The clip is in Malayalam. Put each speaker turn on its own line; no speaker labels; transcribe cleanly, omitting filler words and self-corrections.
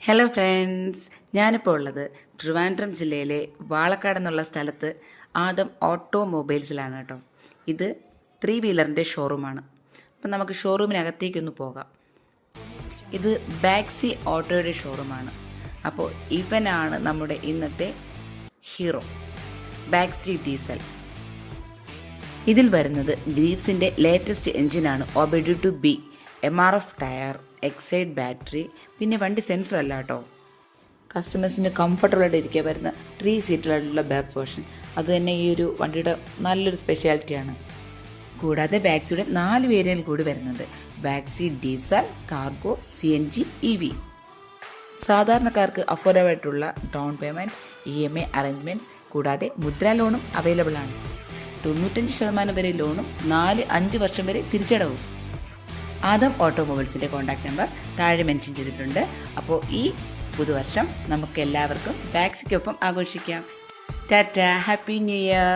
ഹലോ ഫ്രണ്ട്സ്, ഞാനിപ്പോൾ ഉള്ളത് ട്രിവാൻഡ്രം ജില്ലയിലെ വാളക്കാട് എന്നുള്ള സ്ഥലത്ത് ആദം ഓട്ടോമൊബൈൽസിലാണ് കേട്ടോ. ഇത് 3 വീലറിൻ്റെ ഷോറൂമാണ്. അപ്പം നമുക്ക് ഷോറൂമിനകത്തേക്കൊന്ന് പോകാം. ഇത് ബാക്സി ഓട്ടോയുടെ ഷോറൂമാണ്. അപ്പോൾ ഇവനാണ് നമ്മുടെ ഇന്നത്തെ ഹീറോ, ബാക്സി ഡീസൽ. ഇതിൽ വരുന്നത് ഗ്രീവ്സിൻ്റെ ലേറ്റസ്റ്റ് എഞ്ചിനാണ്, OBD two B, MRF tyre, Exide battery, പിന്നെ വണ്ടി സെൻസർ അല്ല കേട്ടോ. കസ്റ്റമേഴ്സിന് കംഫർട്ടബിളായിട്ട് ഇരിക്കാൻ വരുന്ന 3 സീറ്റുകളുള്ള ബാക്ക് പോർഷൻ, അത് തന്നെ ഈ ഒരു വണ്ടിയുടെ നല്ലൊരു സ്പെഷ്യാലിറ്റിയാണ്. കൂടാതെ ബാക്സിയുടെ 4 വേരിയൻ്റ് കൂടി വരുന്നുണ്ട്: ബാക്സി ഡീസൽ, കാർഗോ, CNG, EV. സാധാരണക്കാർക്ക് അഫോർഡബിൾ ആയിട്ടുള്ള ഡൗൺ പേയ്മെൻറ്റ്, EMI അറേഞ്ച്മെൻറ്റ്സ്, കൂടാതെ മുദ്രാ ലോണും അവൈലബിൾ ആണ്. 95% വരെ ലോണും 4-5 വർഷം വരെ തിരിച്ചടവും. ആദം ഓട്ടോമൊബൈൽസിൻ്റെ കോൺടാക്ട് നമ്പർ താഴെ മെൻഷൻ ചെയ്തിട്ടുണ്ട്. അപ്പോൾ ഈ പുതുവർഷം നമുക്ക് എല്ലാവർക്കും ബാക്സിക്കൊപ്പം ആഘോഷിക്കാം. Tata, happy new year.